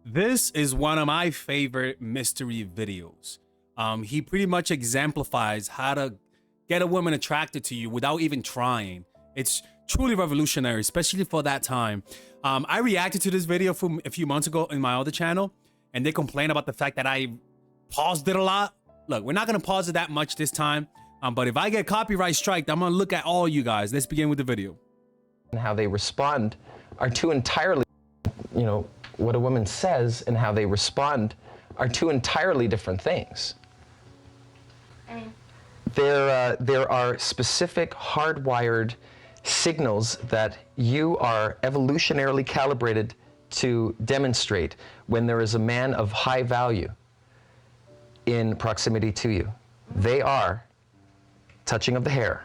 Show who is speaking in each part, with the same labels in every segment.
Speaker 1: This is one of my favorite mystery videos. He pretty much exemplifies how to get a woman attracted to you without even trying. It's truly revolutionary, especially for that time. I reacted to this video from a few months ago in my other channel, and they complain about the fact that I paused it a lot. Look, we're not gonna pause it that much this time, but if I get copyright striked, I'm gonna look at all you guys. Let's begin with the video.
Speaker 2: And how they respond are two entirely, what a woman says and how they respond are two entirely different things. There are specific hardwired signals that you are evolutionarily calibrated to demonstrate when there is a man of high value in proximity to you. They are touching of the hair,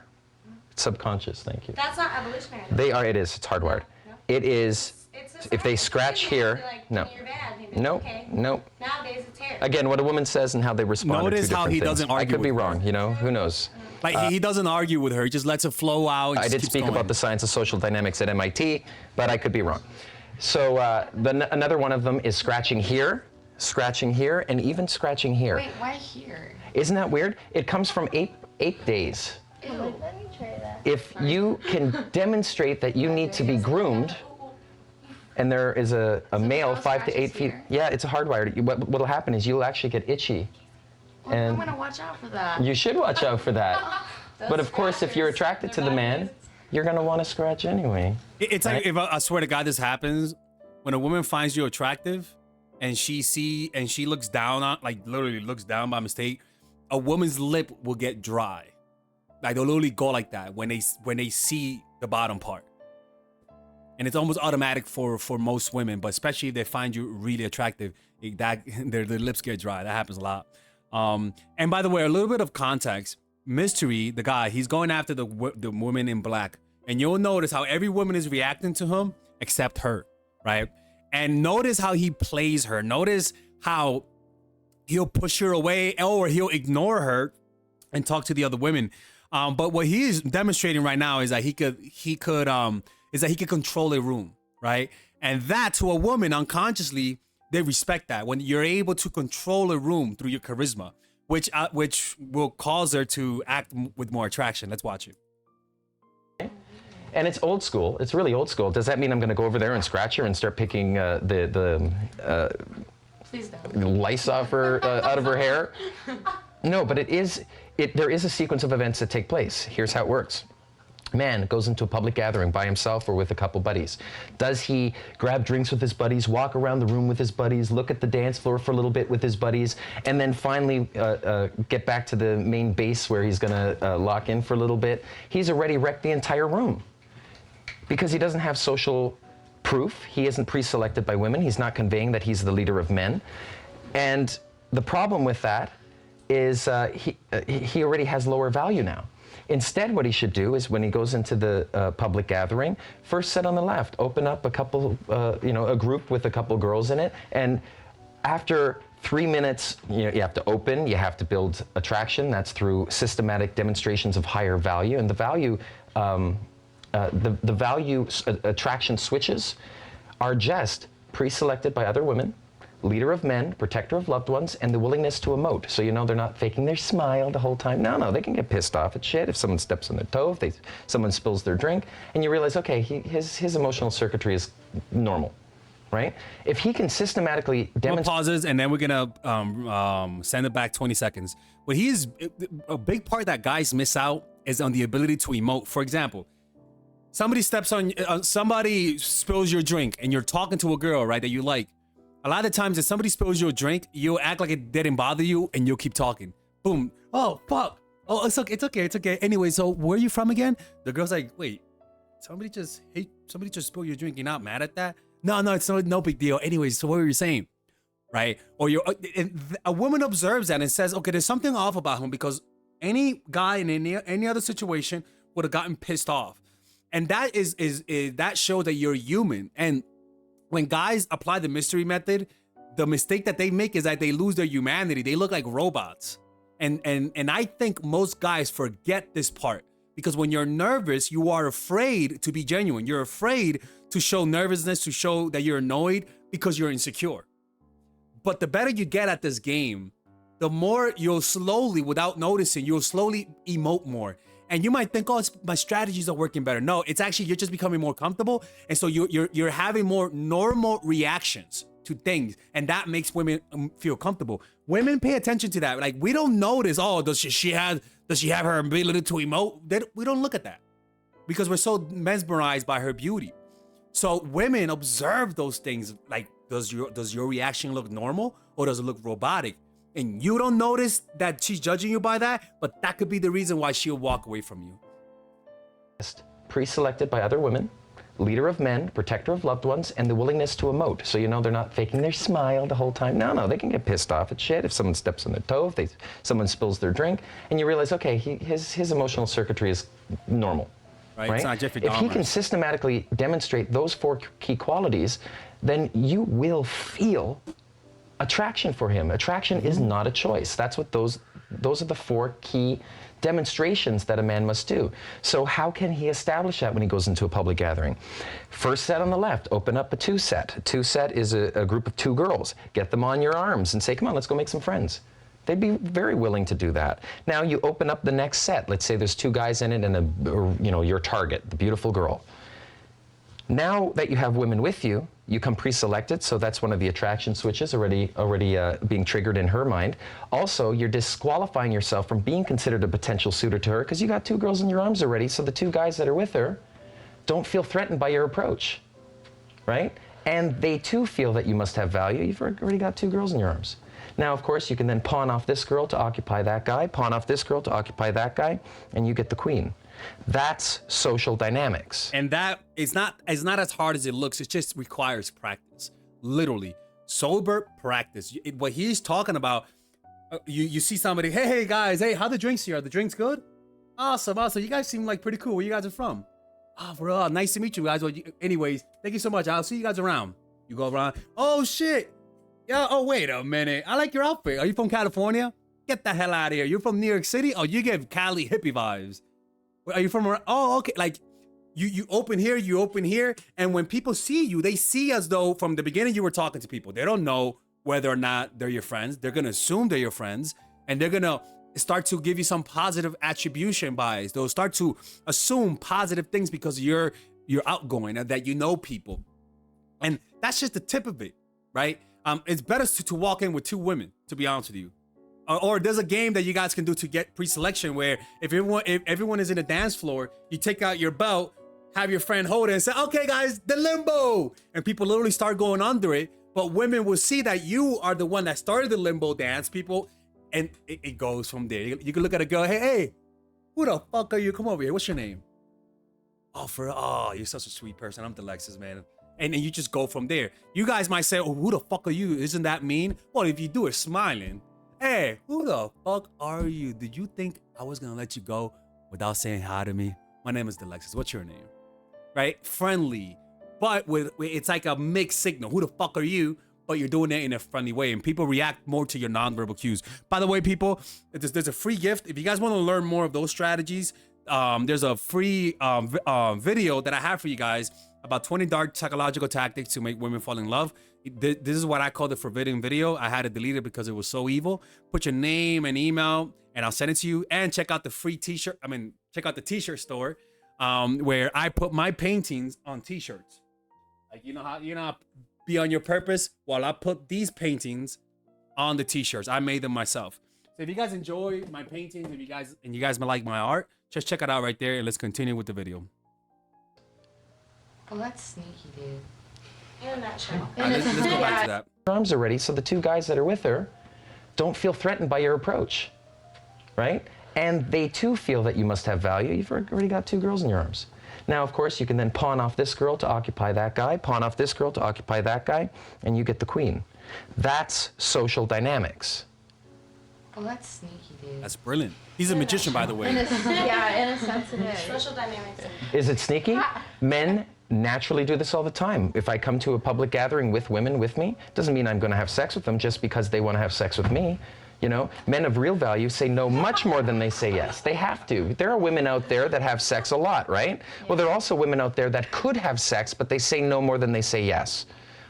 Speaker 2: subconscious, thank you.
Speaker 3: That's not evolutionary.
Speaker 2: They are, it is, it's hardwired.
Speaker 3: No.
Speaker 2: It is,
Speaker 3: It's
Speaker 2: if they scratch here,
Speaker 3: like,
Speaker 2: no.
Speaker 3: You're bad.
Speaker 2: No,
Speaker 3: Okay.
Speaker 2: no.
Speaker 3: Nowadays it's hair.
Speaker 2: Again, what a woman says and how they respond are two
Speaker 1: Notice how
Speaker 2: different
Speaker 1: he
Speaker 2: things.
Speaker 1: doesn't
Speaker 2: I
Speaker 1: argue
Speaker 2: could be
Speaker 1: with her.
Speaker 2: wrong, who knows?
Speaker 1: Like he doesn't argue with her; he just lets it flow out.
Speaker 2: I did speak about the science of social dynamics at MIT, but I could be wrong. So another one of them is scratching here, and even scratching here.
Speaker 4: Wait, why here?
Speaker 2: Isn't that weird? It comes from ape days.
Speaker 4: Ew. Let me try that.
Speaker 2: If you can demonstrate that you need to be groomed, and there is a male 5 to 8 feet,
Speaker 4: here?
Speaker 2: yeah, it's a hardwired. What'll happen is you'll actually get itchy.
Speaker 4: Well,
Speaker 2: And
Speaker 4: I'm gonna watch out for that.
Speaker 2: you should watch out for that. But of course, if you're attracted to the man, you're gonna want to scratch anyway.
Speaker 1: It's like, if I swear to God, this happens when a woman finds you attractive, and she looks down on, like literally looks down by mistake. A woman's lip will get dry, like they'll literally go like that when they see the bottom part. And it's almost automatic for most women, but especially if they find you really attractive, their lips get dry. That happens a lot. And by the way, a little bit of context. Mystery, the guy, he's going after the woman in black, and you'll notice how every woman is reacting to him except her, right? And notice how he plays her. Notice how he'll push her away or he'll ignore her and talk to the other women. But what he is demonstrating right now is that he could control a room, right? And that, to a woman, unconsciously, they respect that when you're able to control a room through your charisma, which will cause her to act with more attraction. Let's watch it.
Speaker 2: And it's old school. It's really old school. Does that mean I'm going to go over there and scratch her and start picking
Speaker 4: Please don't.
Speaker 2: lice off her out of her hair? No, but there is a sequence of events that take place. Here's how it works. Man goes into a public gathering by himself or with a couple buddies. Does he grab drinks with his buddies, walk around the room with his buddies, look at the dance floor for a little bit with his buddies, and then finally get back to the main base where he's going to lock in for a little bit? He's already wrecked the entire room because he doesn't have social proof. He isn't pre-selected by women. He's not conveying that he's the leader of men. And the problem with that is he already has lower value now. Instead, what he should do is when he goes into the public gathering, first sit on the left, open up a couple, a group with a couple girls in it, and after 3 minutes, you have to open, you have to build attraction. That's through systematic demonstrations of higher value, and the value attraction switches are just pre-selected by other women, leader of men, protector of loved ones, and the willingness to emote. So they're not faking their smile the whole time. No, they can get pissed off at shit if someone steps on their toe, if someone spills their drink, and you realize, okay, his emotional circuitry is normal, right? If he can systematically demonstrate...
Speaker 1: Pauses, and then we're gonna send it back 20 seconds. But a big part that guys miss out is on the ability to emote. For example, somebody spills your drink, and you're talking to a girl, right, that you like. A lot of times, if somebody spills you a drink, you'll act like it didn't bother you, and you'll keep talking. Boom. Oh, fuck. Oh, it's okay. Anyway, so where are you from again? The girl's like, wait, somebody just spilled your drink. You're not mad at that? No, it's no big deal. Anyway, so what were you saying? Right? Or a woman observes that and says, okay, there's something off about him, because any guy in any other situation would have gotten pissed off. And that that shows that you're human. And when guys apply the mystery method, the mistake that they make is that they lose their humanity. They look like robots. And I think most guys forget this part, because when you're nervous, you are afraid to be genuine. You're afraid to show nervousness, to show that you're annoyed, because you're insecure. But the better you get at this game, the more you'll slowly, without noticing, you'll slowly emote more. And you might think, oh, my strategies are working better. No, it's actually you're just becoming more comfortable, and so you're having more normal reactions to things, and that makes women feel comfortable. Women pay attention to that. Like, we don't notice, oh, does she have her ability to emote? We don't look at that because we're so mesmerized by her beauty. So women observe those things. Like, does your reaction look normal or does it look robotic? And you don't notice that she's judging you by that, but that could be the reason why she'll walk away from you.
Speaker 2: Pre-selected by other women, leader of men, protector of loved ones, and the willingness to emote. So you know they're not faking their smile the whole time. No, they can get pissed off at shit if someone steps on their toe, if someone spills their drink, and you realize, okay, his emotional circuitry is normal.
Speaker 1: Right? It's not Jeffrey
Speaker 2: If he
Speaker 1: Dahmer.
Speaker 2: can systematically demonstrate those 4 key qualities, then you will feel attraction for him. Attraction is not a choice. That's what those are the 4 key demonstrations that a man must do. So how can he establish that when he goes into a public gathering? First set on the left, open up a 2-set. A 2-set is a group of 2 girls. Get them on your arms and say, come on, let's go make some friends. They'd be very willing to do that. Now you open up the next set. Let's say there's 2 guys in it and your target, the beautiful girl. Now that you have women with you, you come pre-selected, so that's one of the attraction switches already being triggered in her mind. Also, you're disqualifying yourself from being considered a potential suitor to her because you got 2 girls in your arms already, so the 2 guys that are with her don't feel threatened by your approach, right? And they too feel that you must have value. You've already got 2 girls in your arms. Now, of course, you can then pawn off this girl to occupy that guy, pawn off this girl to occupy that guy, and you get the queen. That's social dynamics.
Speaker 1: And that is not as hard as it looks. It just requires practice. Literally. Sober practice. What he's talking about, you see somebody, hey guys, hey, how the drinks here? Are the drinks good? Awesome. You guys seem like pretty cool. Where you guys are from? Oh, bro, nice to meet you guys. Well, anyways, thank you so much. I'll see you guys around. You go around. Oh, shit. Yeah, oh, wait a minute. I like your outfit. Are you from California? Get the hell out of here. You're from New York City? Oh, you give Cali hippie vibes. Are you from around? Oh, okay. Like, you open here, and when people see you, they see as though from the beginning you were talking to people. They don't know whether or not they're your friends. They're gonna assume they're your friends, and they're gonna start to give you some positive attribution bias. They'll start to assume positive things because you're outgoing and that you know people. And that's just the tip of it, right? It's better to walk in with 2 women, to be honest with you. Or there's a game that you guys can do to get pre-selection where if everyone is in the dance floor, you take out your belt, have your friend hold it and say, okay guys, the limbo. And people literally start going under it. But women will see that you are the one that started the limbo dance, people, and it goes from there. You can look at a girl, hey, who the fuck are you? Come over here. What's your name? Oh, you're such a sweet person. I'm Delexis, man. And you just go from there. You guys might say, oh, who the fuck are you? Isn't that mean? Well, if you do it smiling, hey, who the fuck are you? Did you think I was gonna let you go without saying hi to me? My name is Delexis. What's your name? Right? Friendly. But it's like a mixed signal. Who the fuck are you? But you're doing it in a friendly way. And people react more to your nonverbal cues. By the way, people, there's a free gift. If you guys want to learn more of those strategies, there's a free video that I have for you guys about 20 dark psychological tactics to make women fall in love. This is what I call the forbidden video. I had to delete it because it was so evil. Put your name and email and I'll send it to you. And check out the free t-shirt. Check out the t-shirt store where I put my paintings on t-shirts. Like, you know how be on your purpose? Well, I put these paintings on the t-shirts. I made them myself. So if you guys enjoy my paintings, if you guys like my art, just check it out right there and let's continue with the video.
Speaker 4: Oh, that's sneaky, dude.
Speaker 3: In a nutshell.
Speaker 1: Let's go back to that.
Speaker 2: Arms already, so the 2 guys that are with her don't feel threatened by your approach, right? And they too feel that you must have value. You've already got 2 girls in your arms. Now, of course, you can then pawn off this girl to occupy that guy, pawn off this girl to occupy that guy, and you get the queen. That's social dynamics.
Speaker 4: Oh, that's sneaky, dude.
Speaker 1: That's brilliant. He's a magician, by the way.
Speaker 4: In a sense it is.
Speaker 3: Social dynamics.
Speaker 2: Is it sneaky? Men naturally do this all the time. If I come to a public gathering with women with me, doesn't mean I'm going to have sex with them just because they want to have sex with me. You know, men of real value say no much more than they say yes. They have to. There are women out there that have sex a lot, right? Well, there are also women out there that could have sex, but they say no more than they say yes.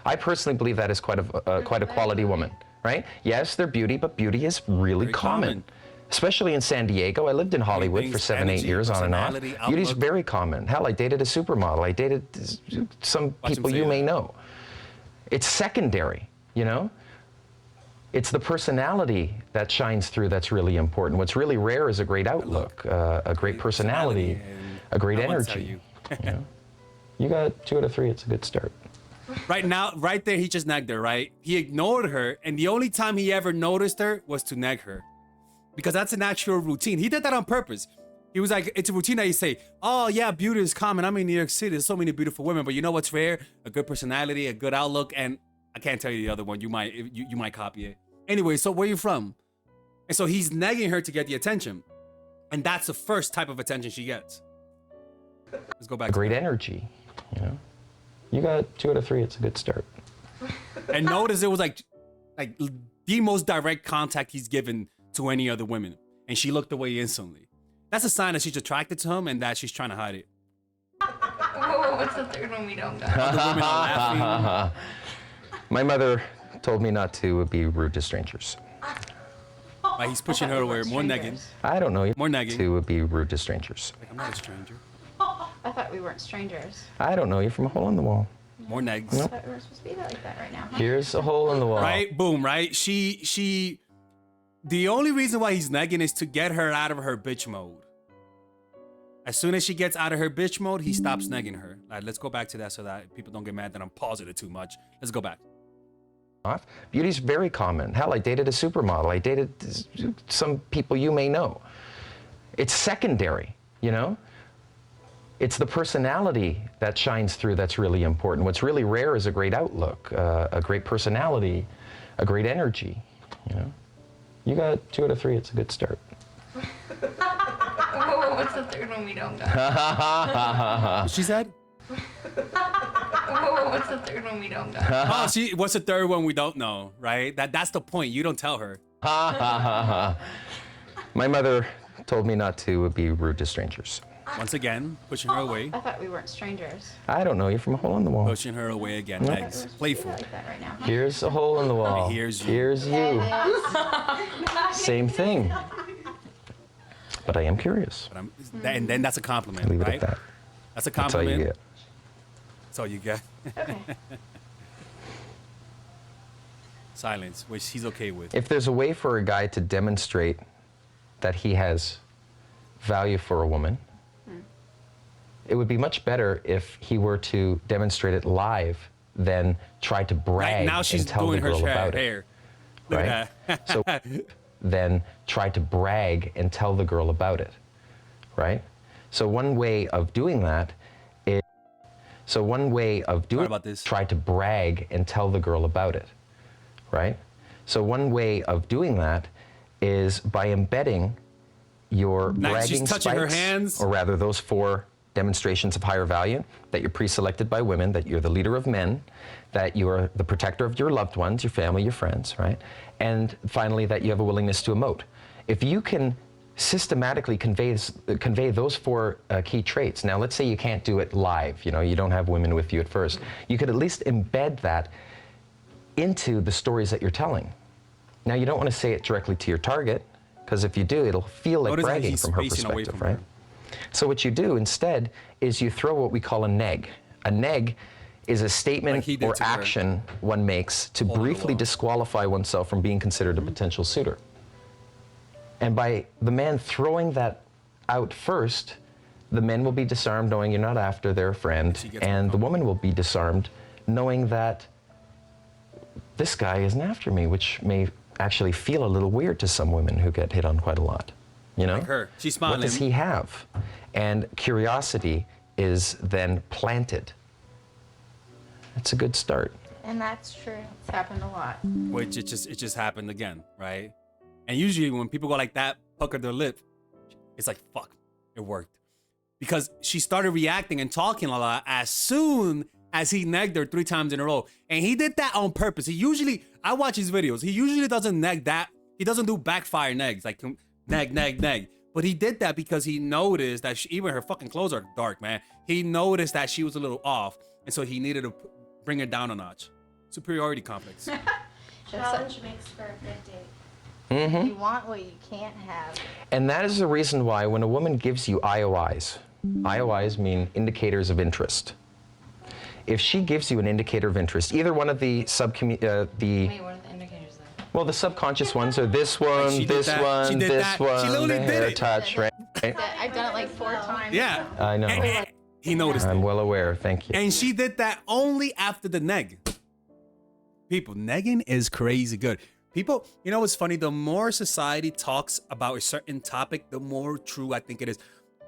Speaker 2: I personally believe that is quite a quality woman. right? Yes, they're beauty, but beauty is really
Speaker 1: Very
Speaker 2: common.
Speaker 1: common.
Speaker 2: Especially in San Diego. I lived in Hollywood for
Speaker 1: things,
Speaker 2: 7, 8
Speaker 1: energy,
Speaker 2: years on and off.
Speaker 1: personality,
Speaker 2: Beauty's
Speaker 1: outlook.
Speaker 2: very common. Hell, I dated a supermodel. I dated some
Speaker 1: Watch him
Speaker 2: people
Speaker 1: say
Speaker 2: you may
Speaker 1: that.
Speaker 2: know. It's secondary, you know? It's the personality that shines through that's really important. What's really rare is a great outlook, a great personality,
Speaker 1: and
Speaker 2: a great
Speaker 1: I won't tell
Speaker 2: energy.
Speaker 1: you.
Speaker 2: You know? You got 2 out of 3, it's a good start.
Speaker 1: Right now, right there, he just nagged her, right? He ignored her, and the only time he ever noticed her was to nag her. Because that's an actual routine. He did that on purpose. He was like, it's a routine that you say, oh yeah, beauty is common. I'm in New York City, there's so many beautiful women, but you know what's rare? A good personality, a good outlook, and I can't tell you the other one. You might copy it. Anyway, so where you from? And so he's nagging her to get the attention. And that's the first type of attention she gets. Let's go back
Speaker 2: A
Speaker 1: to
Speaker 2: great
Speaker 1: that.
Speaker 2: energy, you know? You got 2 out of 3, it's a good start.
Speaker 1: And notice it was like the most direct contact he's given to any other women. And she looked away instantly. That's a sign that she's attracted to him and that she's trying to hide it.
Speaker 4: Oh, what's the third one we don't got?
Speaker 1: Other women are laughing.
Speaker 2: My mother told me not to be rude to strangers.
Speaker 1: Like he's pushing her away. More nagging.
Speaker 2: I don't know you.
Speaker 1: More nagging.
Speaker 2: To be rude to strangers.
Speaker 1: Like, I'm not a stranger.
Speaker 4: I thought we weren't strangers.
Speaker 2: I don't know you from a hole in the wall.
Speaker 1: More nags.
Speaker 4: I thought we were supposed to be like that right now. Huh?
Speaker 2: Here's a hole in the wall.
Speaker 1: Right? Boom, right? The only reason why he's nagging is to get her out of her bitch mode. As soon as she gets out of her bitch mode, he stops nagging her. All right, let's go back to that so that people don't get mad that I'm pausing it too much. Let's go back.
Speaker 2: Beauty's very common. Hell, I dated a supermodel. I dated some people you may know. It's secondary, you know? It's the personality that shines through that's really important. What's really rare is a great outlook, a great personality, a great energy, you know? You got 2 out of 3, it's a good start.
Speaker 4: Oh, what's the third one we don't got?
Speaker 1: She said?
Speaker 4: Oh, what's the third one we don't got?
Speaker 1: Oh, what's the third one we don't know, right? That's the point. You don't tell her.
Speaker 2: My mother told me not to be rude to strangers.
Speaker 1: Once again, pushing her away.
Speaker 4: I thought we weren't strangers.
Speaker 2: I don't know you from a hole in the wall.
Speaker 1: Pushing her away again.
Speaker 4: I thought we were
Speaker 1: Next.
Speaker 4: supposed to be
Speaker 1: Playful.
Speaker 4: like that right now. Huh?
Speaker 2: Here's a hole in the wall.
Speaker 1: Here's you.
Speaker 2: Here's you. Same thing. But I am curious.
Speaker 1: But and then that's a compliment,
Speaker 2: Leave it
Speaker 1: right?
Speaker 2: at that.
Speaker 1: That's a
Speaker 2: That's all you
Speaker 1: compliment.
Speaker 2: get.
Speaker 1: That's all you get.
Speaker 4: Okay.
Speaker 1: Silence, which he's okay with.
Speaker 2: If there's a way for a guy to demonstrate that he has value for a woman, it would be much better if he were to demonstrate it live than try to brag
Speaker 1: Right now she's
Speaker 2: and tell
Speaker 1: doing
Speaker 2: the
Speaker 1: her
Speaker 2: girl about it.
Speaker 1: hair. Look
Speaker 2: Right?
Speaker 1: at
Speaker 2: So then try to brag and tell the girl about it, right? So one way of doing that is,
Speaker 1: about this.
Speaker 2: try to brag and tell the girl about it, right? So one way of doing that is by embedding your
Speaker 1: Now she's
Speaker 2: bragging
Speaker 1: touching her
Speaker 2: spikes,
Speaker 1: hands.
Speaker 2: or rather those 4 demonstrations of higher value, that you're pre-selected by women, that you're the leader of men, that you are the protector of your loved ones, your family, your friends, right? And finally, that you have a willingness to emote. If you can systematically convey those 4 key traits. Now, let's say you can't do it live, you know, you don't have women with you at first. You could at least embed that into the stories that you're telling. Now, you don't want to say it directly to your target, because if you do, it'll feel like
Speaker 1: Notice how
Speaker 2: bragging
Speaker 1: he's
Speaker 2: from her
Speaker 1: spacing away
Speaker 2: perspective,
Speaker 1: from
Speaker 2: right?
Speaker 1: her.
Speaker 2: So what you do instead is you throw what we call a neg. A neg is a
Speaker 1: Like
Speaker 2: statement
Speaker 1: he did
Speaker 2: or
Speaker 1: to her.
Speaker 2: action one makes to
Speaker 1: Hold the
Speaker 2: briefly
Speaker 1: wall.
Speaker 2: disqualify oneself from being considered a potential suitor. And by the man throwing that out first, the men will be disarmed knowing you're not after their friend,
Speaker 1: She gets
Speaker 2: and the
Speaker 1: more
Speaker 2: woman will be disarmed knowing that this guy isn't after me, which may actually feel a little weird to some women who get hit on quite a lot. You know?
Speaker 1: Like her. She's
Speaker 2: What does
Speaker 1: smiling.
Speaker 2: he have? And curiosity is then planted. That's a good start.
Speaker 4: And that's true. It's happened a lot.
Speaker 1: Which it just happened again, right? And usually when people go like that, pucker their lip, it's like, fuck, it worked. Because she started reacting and talking a lot as soon as he negged her 3 times in a row. And he did that on purpose. I watch his videos. He usually doesn't neg that. He doesn't do backfire negs, like neg. But he did that because he noticed that even her fucking clothes are dark, man. He noticed that she was a little off. And so he needed to bring her down a notch. Superiority complex.
Speaker 3: Challenge makes for a good date.
Speaker 2: Mm-hmm.
Speaker 5: You want what you can't have.
Speaker 2: And that is the reason why when a woman gives you IOIs, IOIs mean indicators of interest. If she gives you an indicator of interest, either one of the
Speaker 4: Wait, what are the indicators though?
Speaker 2: well, the subconscious ones are this one,
Speaker 1: She did
Speaker 2: this
Speaker 1: that.
Speaker 2: one,
Speaker 1: She did
Speaker 2: this
Speaker 1: that. She
Speaker 2: one,
Speaker 1: literally
Speaker 2: the
Speaker 1: did
Speaker 2: hair
Speaker 1: it.
Speaker 2: touch, right?
Speaker 5: I've done it like 4 times.
Speaker 1: Yeah.
Speaker 2: I know.
Speaker 1: And he noticed it.
Speaker 2: I'm well aware, thank you.
Speaker 1: And she did that only after the neg. People, negging is crazy good. People, you know what's funny? The more society talks about a certain topic, the more true I think it is.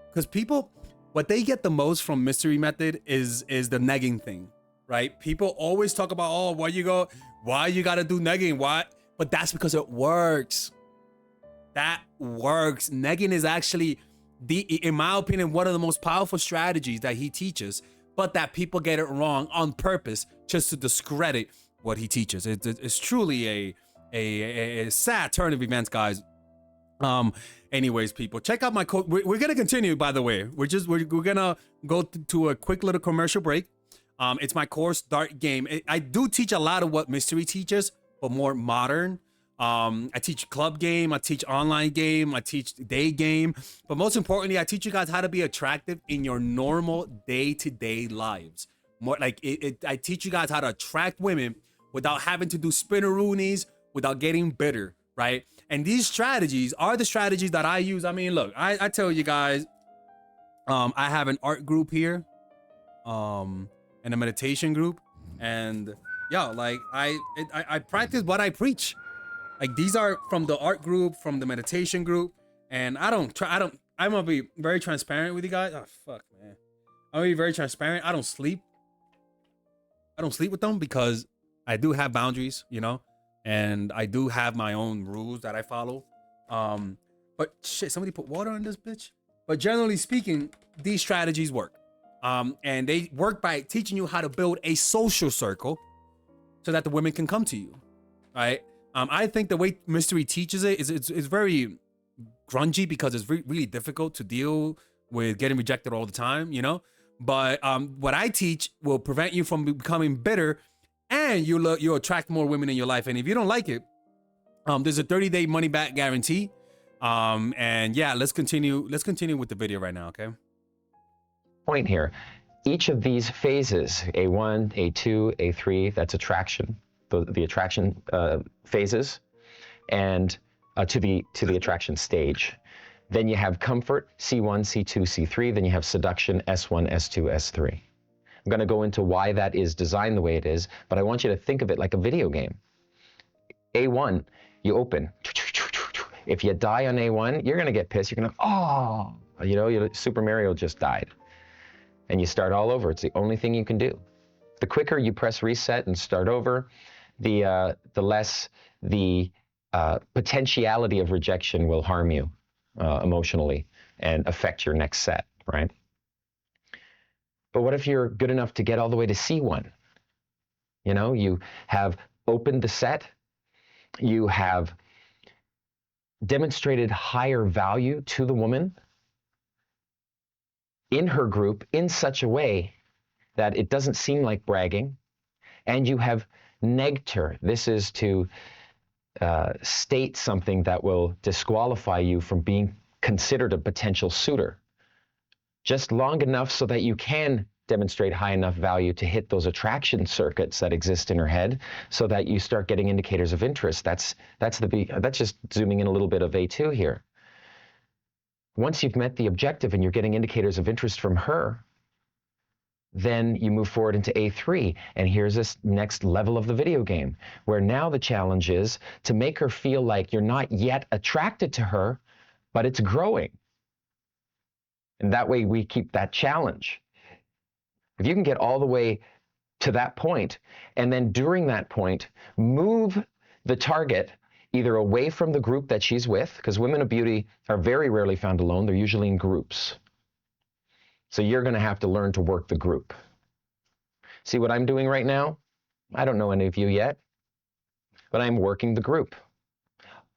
Speaker 1: Because people, what they get the most from mystery method is the negging thing, right? People always talk about, oh, why you gotta do negging? Why? But that's because it works. That works. Negging is actually in my opinion, one of the most powerful strategies that he teaches, but that people get it wrong on purpose just to discredit what he teaches. It's truly a sad turn of events, guys. Anyways, people, check out my code. We're gonna continue, by the way. We're gonna go to a quick little commercial break. It's my course, Dark Game. I do teach a lot of what mystery teaches, but more modern. I teach club game, I teach online game, I teach day game, but most importantly, I teach you guys how to be attractive in your normal day-to-day lives. More like I teach you guys how to attract women without having to do spinneroonies, without getting bitter, right? And these strategies are the strategies that I use. I mean, look, I tell you guys, I have an art group here, and a meditation group, and yeah, like I practice what I preach. Like these are from the art group, from the meditation group, and I'm gonna be very transparent with you guys. Oh fuck, man. I'm gonna be very transparent. I don't sleep with them because I do have boundaries, you know, and I do have my own rules that I follow. But shit, somebody put water on this bitch. But generally speaking, these strategies work. And they work by teaching you how to build a social circle so that the women can come to you, right? I think the way mystery teaches it is it's very grungy because it's really difficult to deal with getting rejected all the time, you know? But what I teach will prevent you from becoming bitter, and you'll attract more women in your life. And if you don't like it, there's a 30-day money back guarantee. And yeah, let's continue with the video right now, okay?
Speaker 2: Point here. Each of these phases, A1, A2, A3, that's attraction, the attraction phases, and to the attraction stage. Then you have comfort, C1, C2, C3. Then you have seduction, S1, S2, S3. I'm going to go into why that is designed the way it is, but I want you to think of it like a video game. A1, you open. If you die on A1, you're going to get pissed. You're going to, oh, you know, Super Mario just died. And you start all over. It's the only thing you can do. The quicker you press reset and start over, the less the potentiality of rejection will harm you emotionally and affect your next set, right? But what if you're good enough to get all the way to C1? You know, you have opened the set, you have demonstrated higher value to the woman in her group in such a way that it doesn't seem like bragging, and you have negged her. This is to state something that will disqualify you from being considered a potential suitor. Just long enough so that you can demonstrate high enough value to hit those attraction circuits that exist in her head, so that you start getting indicators of interest. That's just zooming in a little bit of A2 here. Once you've met the objective and you're getting indicators of interest from her, then you move forward into A3, and here's this next level of the video game, where now the challenge is to make her feel like you're not yet attracted to her, but it's growing. And that way we keep that challenge. If you can get all the way to that point, and then during that point, move the target either away from the group that she's with, because women of beauty are very rarely found alone, they're usually in groups. So you're going to have to learn to work the group. See what I'm doing right now? I don't know any of you yet, but I'm working the group.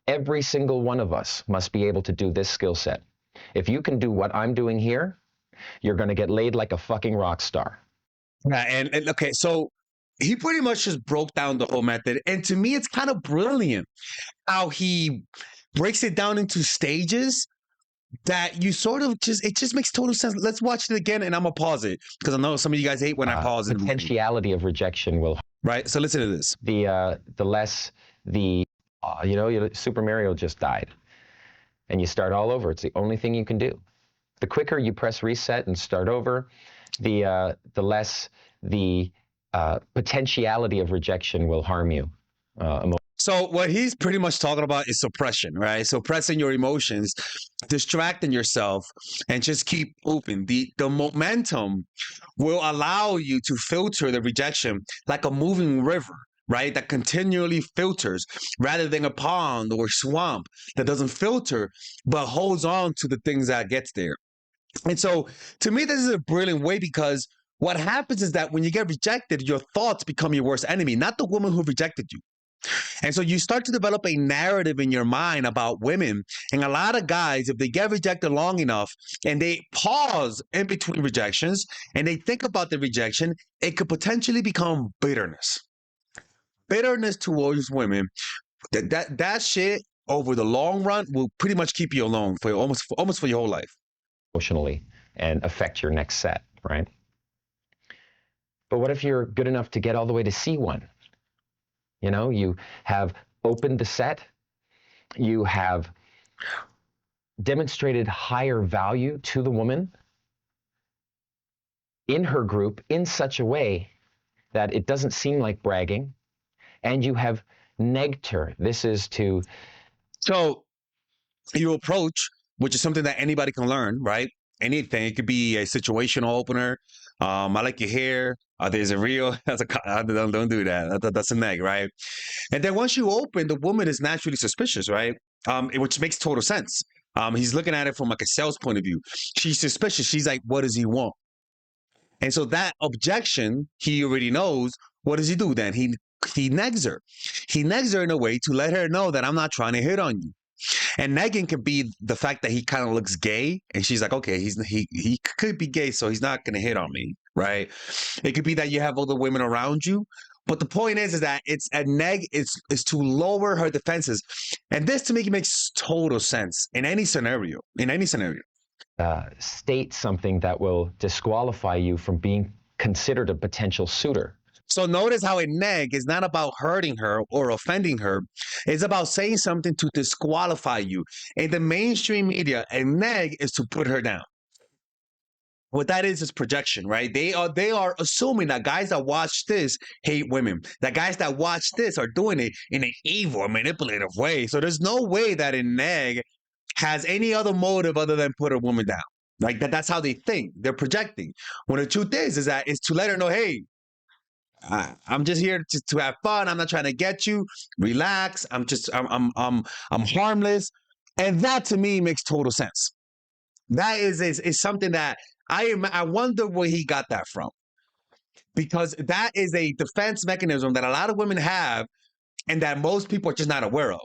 Speaker 2: Every single one of us must be able to do this skill set. If you can do what I'm doing here, you're going to get laid like a fucking rock star.
Speaker 1: Yeah, and okay, so he pretty much just broke down the whole method. And to me, it's kind of brilliant how he breaks it down into stages that you sort of it just makes total sense. Let's watch it again, and I'm gonna pause it because I know some of you guys hate when I pause it.
Speaker 2: Potentiality of rejection will.
Speaker 1: Right. So listen to this.
Speaker 2: The less the, Super Mario just died, and you start all over. It's the only thing you can do. The quicker you press reset and start over, the less the potentiality of rejection will harm you.
Speaker 1: So what he's pretty much talking about is suppression, right? Suppressing your emotions, distracting yourself, and just keep open. The momentum will allow you to filter the rejection like a moving river, right? That continually filters rather than a pond or swamp that doesn't filter but holds on to the things that gets there. And so to me, this is a brilliant way because what happens is that when you get rejected, your thoughts become your worst enemy, not the woman who rejected you. And so you start to develop a narrative in your mind about women. And a lot of guys, if they get rejected long enough and they pause in between rejections and they think about the rejection, it could potentially become bitterness. Bitterness towards women. That shit over the long run will pretty much keep you alone for almost for your whole life.
Speaker 2: Emotionally and affect your next set, right? But what if you're good enough to get all the way to C1? You have opened the set, you have demonstrated higher value to the woman in her group in such a way that it doesn't seem like bragging, and you have negged her. This is to...
Speaker 1: So you approach, which is something that anybody can learn, right? Anything. It could be a situational opener. I like your hair. There's a real. Don't do that. That's a neg, right? And then once you open, the woman is naturally suspicious, right? Which makes total sense. He's looking at it from like a sales point of view. She's suspicious. She's like, what does he want? And so that objection, he already knows. What does he do then? He negs her. He negs her in a way to let her know that I'm not trying to hit on you. And negging can be the fact that he kind of looks gay, and she's like, okay, he could be gay, so he's not gonna hit on me, right? It could be that you have other women around you, but the point is that it's a neg. It's to lower her defenses, and this to me makes total sense in any scenario.
Speaker 2: State something that will disqualify you from being considered a potential suitor.
Speaker 1: So notice how a neg is not about hurting her or offending her. It's about saying something to disqualify you. In the mainstream media, a neg is to put her down. What that is projection, right? They are assuming that guys that watch this hate women. That guys that watch this are doing it in an evil or manipulative way. So there's no way that a neg has any other motive other than put a woman down. Like that's how they think. They're projecting. When the truth is that it's to let her know, hey, I'm just here to have fun. I'm not trying to get you. Relax. I'm harmless, and that to me makes total sense. That is something that I wonder where he got that from, because that is a defense mechanism that a lot of women have, and that most people are just not aware of.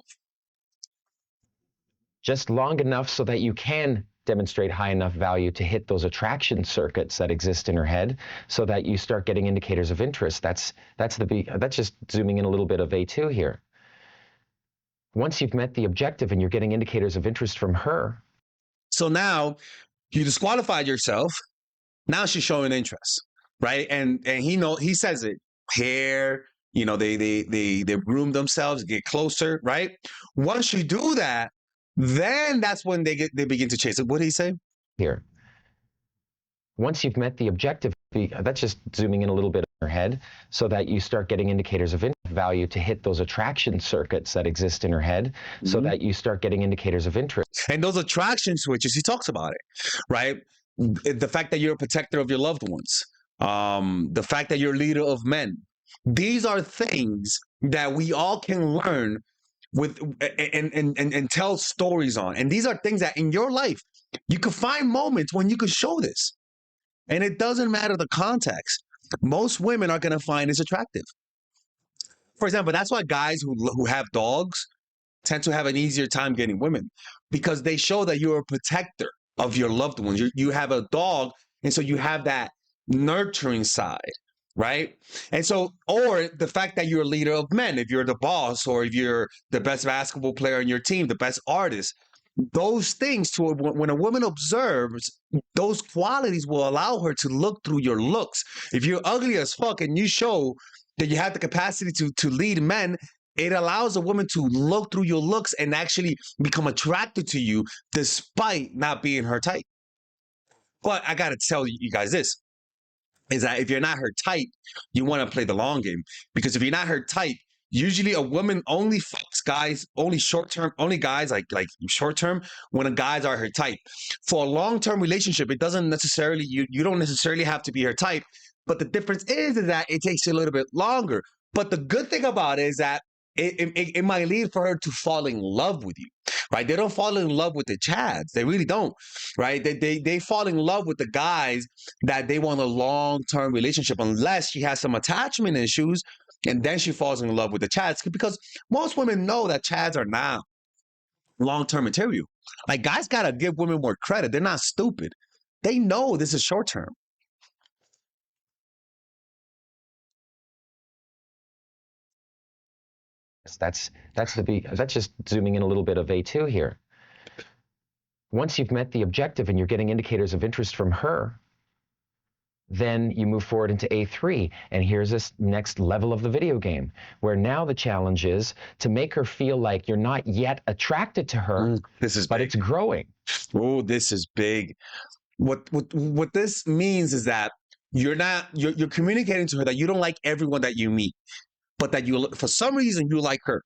Speaker 2: Just long enough so that you can demonstrate high enough value to hit those attraction circuits that exist in her head, so that you start getting indicators of interest. That's just zooming in a little bit of A2 here. Once you've met the objective and you're getting indicators of interest from her.
Speaker 1: So now you disqualified yourself. Now she's showing interest, right? And he says it. Hair, they groom themselves, get closer, right? Once you do that, then that's when they begin to chase it. What did he say?
Speaker 2: Here. Once you've met the objective, that's just zooming in a little bit in her head, so that you start getting indicators of value to hit those attraction circuits that exist in her head, so that you start getting indicators of interest.
Speaker 1: And those attraction switches, he talks about it, right? The fact that you're a protector of your loved ones, the fact that you're a leader of men. These are things that we all can learn with and tell stories on. And these are things that in your life, you could find moments when you could show this. And it doesn't matter the context. Most women are going to find this attractive. For example, that's why guys who have dogs tend to have an easier time getting women, because they show that you're a protector of your loved ones. You have a dog, and so you have that nurturing side.
Speaker 6: right? And so, or the fact that you're a leader of men, if you're the boss, or if you're the best basketball player on your team, the best artist, those things when a woman observes, those qualities will allow her to look through your looks. If you're ugly as fuck and you show that you have the capacity to lead men, it allows a woman to look through your looks and actually become attracted to you despite not being her type. But I gotta tell you guys this, is that if you're not her type, you want to play the long game. Because if you're not her type, usually a woman only fucks guys, only short term, only guys like short term when a guys are her type. For a long term relationship, it doesn't necessarily, you don't necessarily have to be her type. But the difference is that it takes you a little bit longer. But the good thing about it is that it might lead for her to fall in love with you, right? They don't fall in love with the Chads. They really don't, right? They fall in love with the guys that they want a long-term relationship, unless she has some attachment issues, and then she falls in love with the Chads, because most women know that Chads are not long-term material. Like, guys gotta give women more credit. They're not stupid. They know this is short-term.
Speaker 2: That's just zooming in a little bit of A2 here. Once you've met the objective and you're getting indicators of interest from her, then you move forward into A3. And here's this next level of the video game, where now the challenge is to make her feel like you're not yet attracted to her, but it's growing.
Speaker 6: Oh, this is big. What this means is that you're communicating to her that you don't like everyone that you meet, but that for some reason you like her.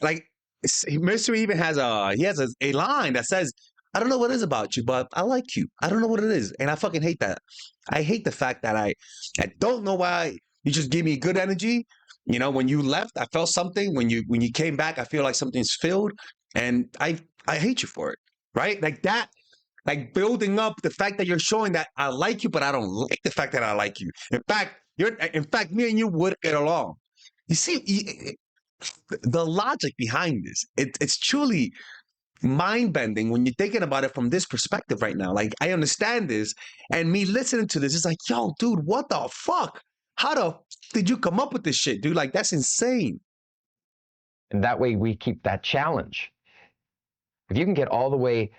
Speaker 6: Like, Mr. even has a line that says, "I don't know what it is about you, but I like you. I don't know what it is." And I fucking hate that. I hate the fact that I don't know why. You just give me good energy. You know, when you left, I felt something. When you came back, I feel like something's filled, and I hate you for it. Right? Like that. Like, building up the fact that you're showing that I like you, but I don't like the fact that I like you. In fact, me and you would get along. You see, the logic behind this, it's truly mind-bending when you're thinking about it from this perspective right now. Like, I understand this, and me listening to this, it's like, yo, dude, what the fuck? How the f did you come up with this shit, dude? Like, that's insane.
Speaker 2: And that way we keep that challenge. If you can get all the way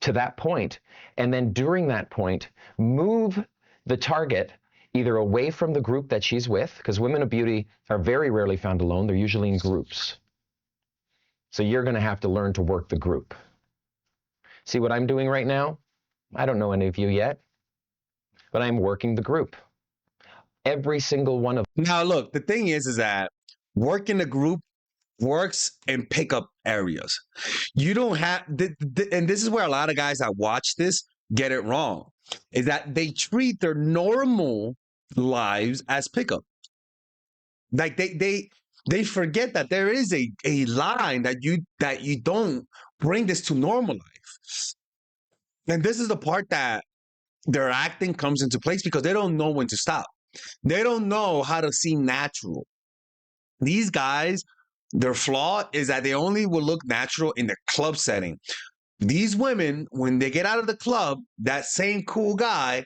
Speaker 2: to that point, and then during that point, move the target either away from the group that she's with, because women of beauty are very rarely found alone. They're usually in groups. So you're going to have to learn to work the group. See what I'm doing right now? I don't know any of you yet, but I'm working the group. Every single one of them.
Speaker 6: Now, look, the thing is that working the group works in pickup areas. You don't have, and this is where a lot of guys that watch this get it wrong, is that they treat their normal lives as pickup. Like, they forget that there is a line that you don't bring this to normal life. And this is the part that their acting comes into place, because they don't know when to stop. They don't know how to seem natural. These guys, their flaw is that they only will look natural in the club setting. These women, when they get out of the club, that same cool guy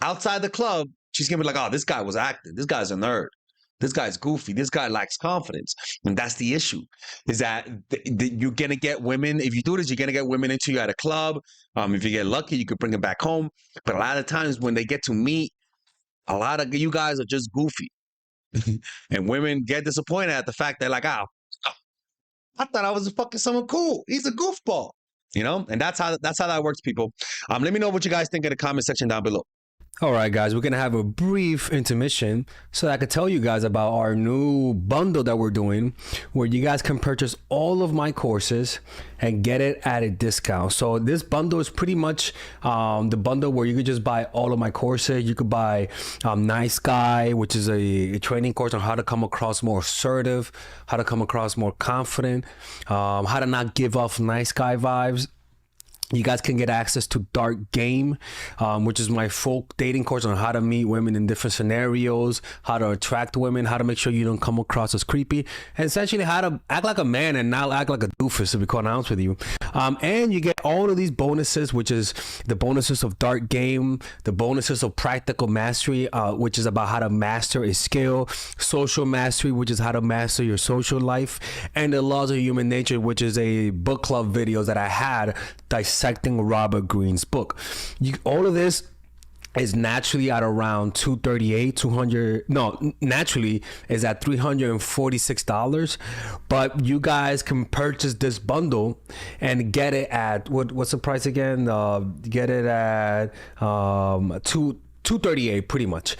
Speaker 6: outside the club, she's gonna be like, "Oh, this guy was acting. This guy's a nerd. This guy's goofy. This guy lacks confidence." And that's the issue, is that you're going to get women, if you do this, you're going to get women into you at a club. If you get lucky, you could bring them back home. But a lot of times when they get to meet, a lot of you guys are just goofy. And women get disappointed at the fact that, like, "Oh, I thought I was fucking someone cool. He's a goofball." You know? And that's how that works, people. Let me know what you guys think in the comment section down below.
Speaker 1: All right, guys, we're going to have a brief intermission so that I can tell you guys about our new bundle that we're doing, where you guys can purchase all of my courses and get it at a discount. So this bundle is pretty much the bundle where you could just buy all of my courses. You could buy Nice Guy, which is a training course on how to come across more assertive, how to come across more confident, how to not give off nice guy vibes. You guys can get access to Dark Game, which is my full dating course on how to meet women in different scenarios, how to attract women, how to make sure you don't come across as creepy, and essentially how to act like a man and not act like a doofus, to be quite honest with you. And you get all of these bonuses, which is the bonuses of Dark Game, the bonuses of Practical Mastery, which is about how to master a skill, Social Mastery, which is how to master your social life, and the Laws of Human Nature, which is a book club videos that I had dissecting Robert Greene's book. All of this is naturally at around naturally is at $346, but you guys can purchase this bundle and get it at what's the price again? Get it at $238 pretty much.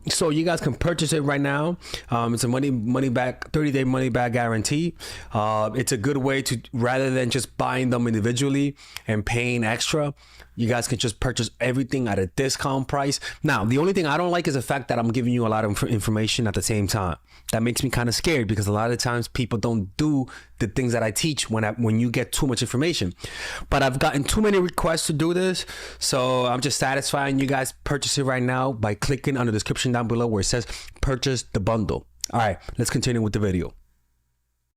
Speaker 1: So you guys can purchase it right now. It's a money back 30-day money back guarantee. It's a good way to, rather than just buying them individually and paying extra, you guys can just purchase everything at a discount price. Now, the only thing I don't like is the fact that I'm giving you a lot of information at the same time. That makes me kind of scared, because a lot of times people don't do the things that I teach when you get too much information. But I've gotten too many requests to do this, so I'm just satisfying you guys. Purchase it right now by clicking on the description down below where it says purchase the bundle. All right, let's continue with the video.